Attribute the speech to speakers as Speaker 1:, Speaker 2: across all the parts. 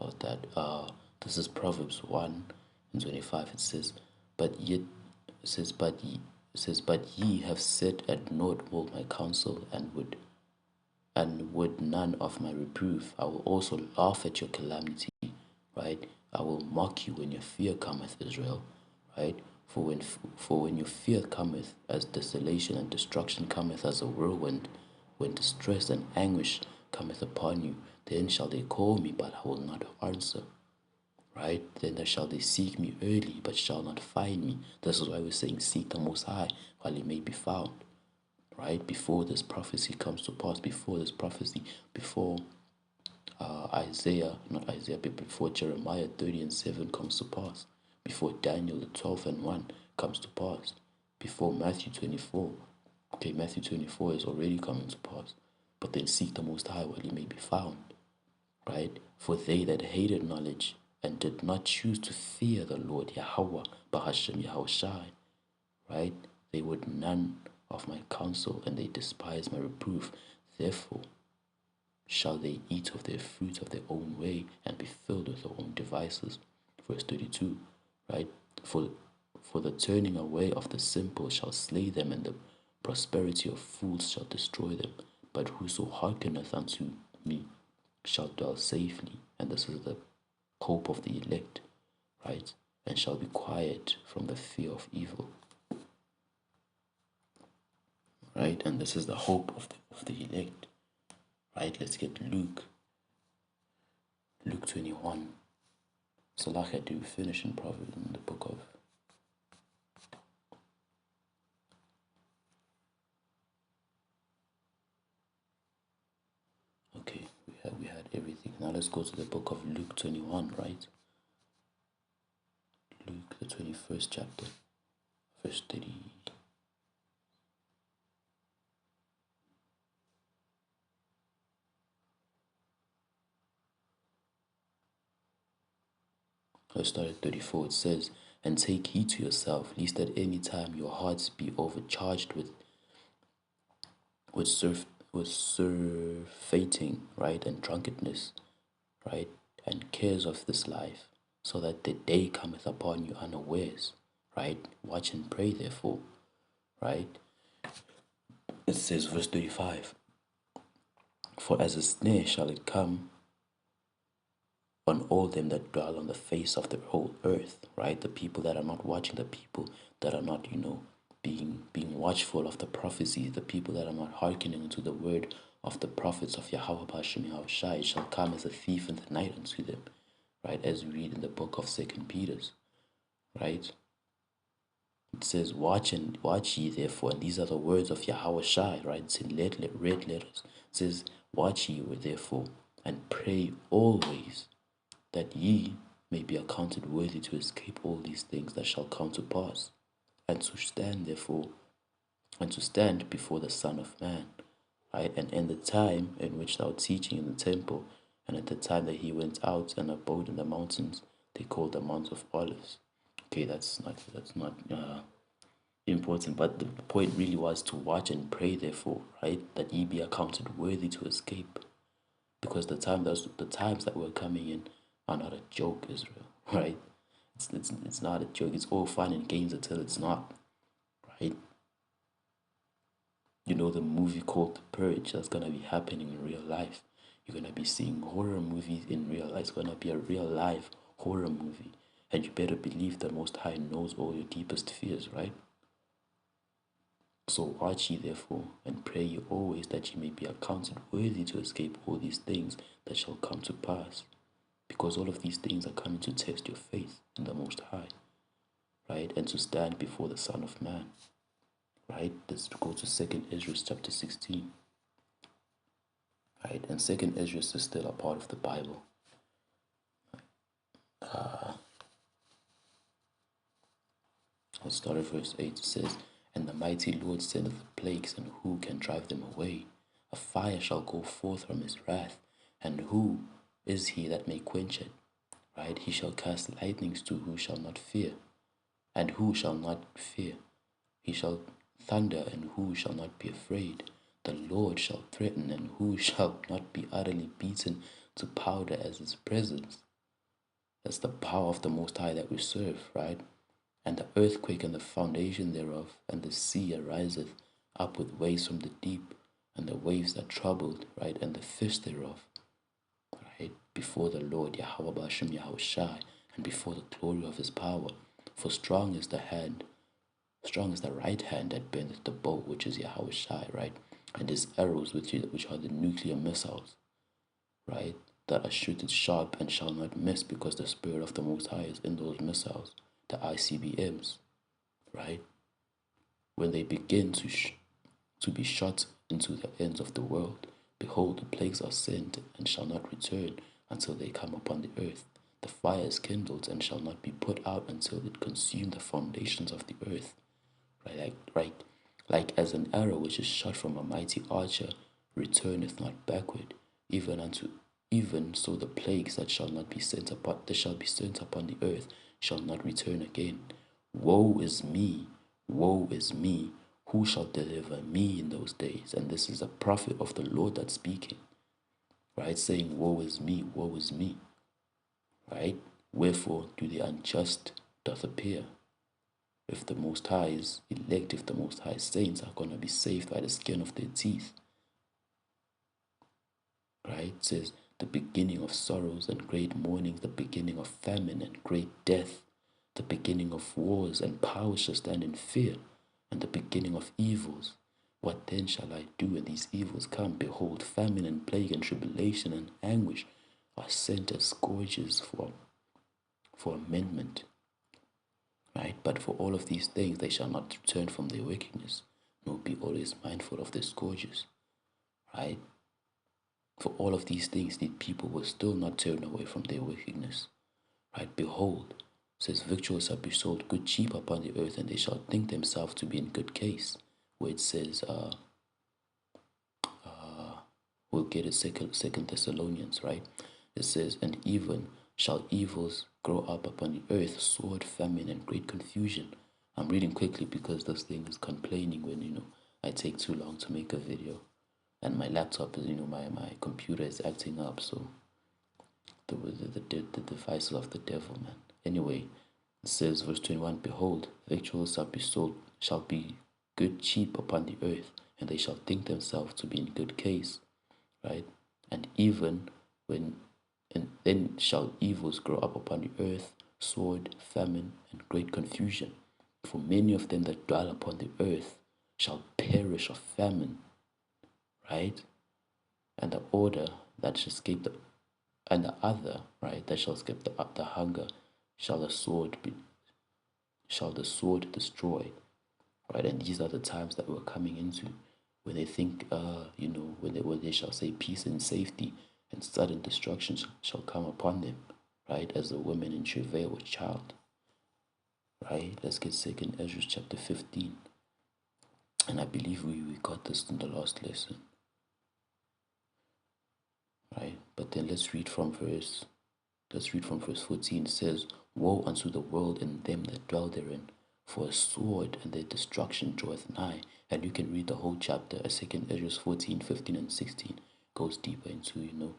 Speaker 1: about that. This is Proverbs 1:25. It says, but yet it says, but ye have set at naught all my counsel, and would none of my reproof. I will also laugh at your calamity, right? I will mock you when your fear cometh, Israel, right? For when your fear cometh as desolation, and destruction cometh as a whirlwind, when distress and anguish cometh upon you, then shall they call me, but I will not answer. Right? Then shall they seek me early, but shall not find me. This is why we're saying, seek the Most High while he may be found. Right? Before this prophecy comes to pass, before before Jeremiah 30:7 comes to pass, before Daniel 12:1 comes to pass, before Matthew 24. Okay, Matthew 24 is already coming to pass. But then seek the Most High while he may be found. Right? For they that hated knowledge and did not choose to fear the Lord YAHAWAH, BaHashem YAHAWASHI, right? They would none of my counsel, and they despise my reproof. Therefore shall they eat of their fruit of their own way, and be filled with their own devices. Verse 32, right? For the turning away of the simple shall slay them, and the prosperity of fools shall destroy them. But whoso hearkeneth unto me shall dwell safely. And this is the hope of the elect, right? And shall be quiet from the fear of evil, right? And this is the hope of the elect, right? Let's get Luke 21. So like I do, finish in Proverbs in the book of okay, we had everything. Now let's go to the book of Luke 21, right? Luke, the 21st chapter, verse 30. Let's start at 34. It says, and take heed to yourself, lest at any time your hearts be overcharged with surfeiting, right, and drunkenness, right, and cares of this life, so that the day cometh upon you unawares, right? Watch and pray, therefore, right? It says, verse 35, for as a snare shall it come on all them that dwell on the face of the whole earth, right? The people that are not watching, the people that are not, being watchful of the prophecies, the people that are not hearkening to the word of the prophets of Yahawah BaHashem YAHAWASHI, shall come as a thief in the night unto them, right? As we read in the book of 2 Peter, right? It says, watch ye therefore, and these are the words of YAHAWASHI, right? It's in red letters. It says, watch ye therefore, and pray always, that ye may be accounted worthy to escape all these things that shall come to pass, and to stand before the Son of Man, right? And in the time in which thou teaching in the temple, and at the time that he went out and abode in the mountains, they called the Mount of Olives. Okay, that's not important, but the point really was to watch and pray, therefore, right? That ye be accounted worthy to escape, because the times that we're coming in are not a joke, Israel, right? It's not a joke. It's all fun and games until it's not, right? You know the movie called The Purge that's gonna be happening in real life. You're gonna be seeing horror movies in real life. It's gonna be a real life horror movie, and you better believe the Most High knows all your deepest fears, right? So watch ye therefore, and pray ye always, that ye may be accounted worthy to escape all these things that shall come to pass. Because all of these things are coming to test your faith in the Most High, right? And to stand before the Son of Man, right? Let's go to 2 Ezra chapter 16, right? And 2 Ezra is still a part of the Bible. Let's start at verse 8. It says, and the mighty Lord sendeth plagues, and who can drive them away? A fire shall go forth from his wrath, and who is he that may quench it? Right? He shall cast lightnings to who shall not fear. And who shall not fear? He shall thunder, and who shall not be afraid? The Lord shall threaten, and who shall not be utterly beaten to powder as his presence? That's the power of the Most High that we serve, right? And the earthquake and the foundation thereof, and the sea ariseth up with waves from the deep, and the waves are troubled, right? And the fish thereof, right? Before the Lord, YAHAWASHI, YAHAWASHI, and before the glory of his power. For strong is the hand, strong is the right hand that bendeth the bow, which is YAHAWASHI, right? And his arrows, which are the nuclear missiles, right? That are shooted sharp and shall not miss, because the Spirit of the Most High is in those missiles, the ICBMs, right? When they begin to be shot into the ends of the world, behold, the plagues are sent and shall not return until they come upon the earth. The fire is kindled and shall not be put out until it consume the foundations of the earth. Like as an arrow which is shot from a mighty archer returneth not backward, even so the plagues that shall be sent upon the earth shall not return again. Woe is me, who shall deliver me in those days? And this is a prophet of the Lord that's speaking, right? Saying, woe is me, right? Wherefore do the unjust doth appear? If the Most High's elect, if the Most High saints are going to be saved by the skin of their teeth, right? It says, the beginning of sorrows and great mourning, the beginning of famine and great death, the beginning of wars, and power shall stand in fear, and the beginning of evils. What then shall I do when these evils come? Behold, famine and plague and tribulation and anguish are sent as scourges for amendment. Right? But for all of these things they shall not turn from their wickedness, nor be always mindful of their scourges. Right? For all of these things, the people will still not turn away from their wickedness. Right? Behold, says, victuals shall be sold good cheap upon the earth, and they shall think themselves to be in good case. Where it says, we'll get it second Thessalonians, right? It says, and even shall evils grow up upon the earth, sword, famine, and great confusion. I'm reading quickly because this thing is complaining when, I take too long to make a video. And my laptop is, my computer is acting up, so the devices of the devil, man. Anyway, it says, verse 21, behold, victuals shall be good cheap upon the earth, and they shall think themselves to be in good case, right? And then shall evils grow up upon the earth, sword, famine, and great confusion. For many of them that dwell upon the earth shall perish of famine, right? And the other, right, that shall escape the hunger, shall the sword destroy, right? And these are the times that we're coming into, when they think, when they shall say peace and safety, and sudden destruction shall come upon them, right? As the women in travail with child, right? Let's get 2 Ezra chapter 15. And I believe we got this in the last lesson, right? But then let's read from verse 14. It says, woe unto the world and them that dwell therein, for a sword and their destruction draweth nigh. And you can read the whole chapter, 2 Ezra 14, 15, and 16. Goes deeper into,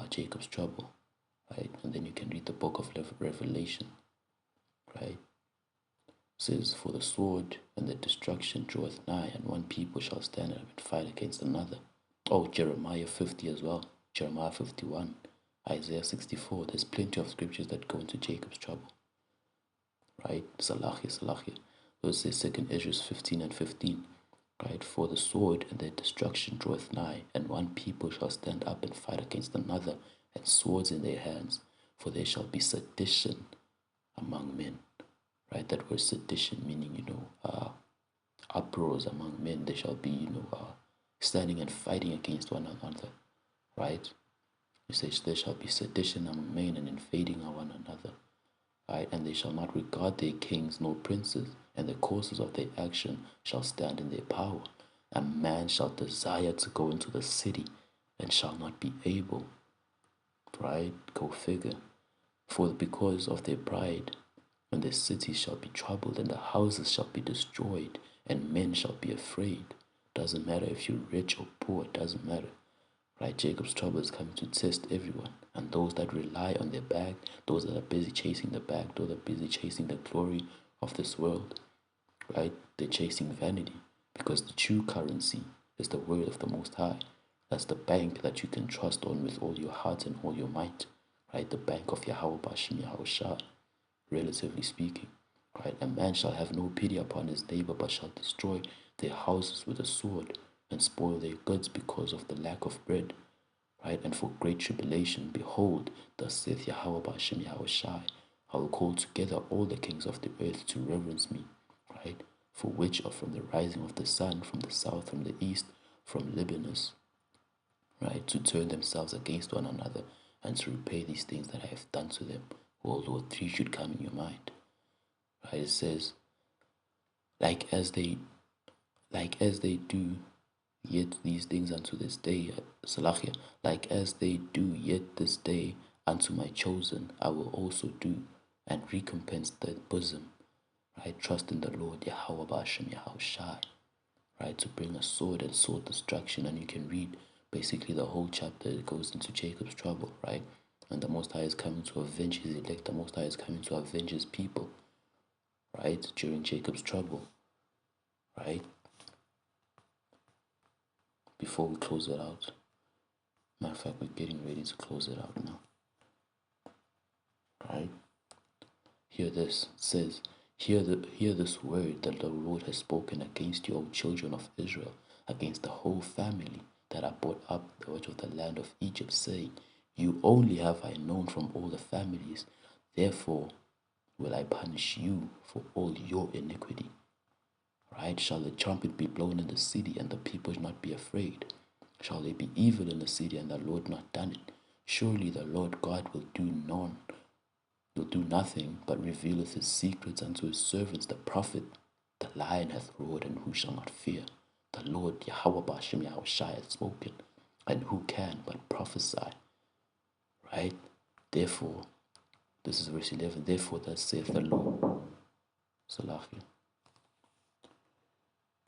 Speaker 1: Jacob's trouble, right? And then you can read the book of Revelation, right? It says, for the sword and the destruction draweth nigh, and one people shall stand up and fight against another. Oh, Jeremiah 50 as well, Jeremiah 51, Isaiah 64. There's plenty of scriptures that go into Jacob's trouble, right? Salachia. So it says 2 Ezra 15 and 15, right? For the sword and their destruction draweth nigh, and one people shall stand up and fight against another, and swords in their hands. For there shall be sedition among men, right? That word sedition meaning, uproars among men. They shall be, standing and fighting against one another, right? It says there shall be sedition among men and invading one another, right? And they shall not regard their kings nor princes, and the causes of their action shall stand in their power. A man shall desire to go into the city and shall not be able, right? Go figure. For because of their pride, when the cities shall be troubled and the houses shall be destroyed, and men shall be afraid. Doesn't matter if you're rich or poor, it doesn't matter, right? Jacob's trouble is coming to test everyone. And those that rely on their bag, those that are busy chasing the bag, those that are busy chasing the glory of this world, right? They're chasing vanity, because the true currency is the word of the Most High. That's the bank that you can trust on with all your heart and all your might, right? The bank of YAHAWASHI, relatively speaking, right? A man shall have no pity upon his neighbor, but shall destroy their houses with a sword and spoil their goods because of the lack of bread, right? And for great tribulation, behold, thus saith YAHAWASHI, I will call together all the kings of the earth to reverence me, right? For which are from the rising of the sun, from the south, from the east, from Libanus, right? To turn themselves against one another and to repay these things that I have done to them. Oh Lord, 3 should come in your mind, right? It says, like as they do yet these things unto this day, Salachia, like as they do yet this day unto my chosen, I will also do, and recompense the bosom, right? Trust in the Lord, YAHAWASHI, right? To bring a sword and sword destruction. And you can read basically the whole chapter. It goes into Jacob's trouble, right? And the Most High is coming to avenge his elect. The Most High is coming to avenge his people, right? During Jacob's trouble, right? Before we close it out, matter of fact, we're getting ready to close it out now, right? Hear this. It says, hear this word that the Lord has spoken against you, O children of Israel, against the whole family that I brought up out of the land of Egypt, saying, you only have I known from all the families, therefore will I punish you for all your iniquity. Right? Shall the trumpet be blown in the city, and the people not be afraid? Shall there be evil in the city, and the Lord not done it? Surely the Lord God will do nothing, but revealeth his secrets unto his servants the prophet. The lion hath roared, and who shall not fear? The Lord YAHAWASHI hath spoken, and who can but prophesy? Right? Therefore, this is verse 11. Therefore, thus saith the Lord. Salachia.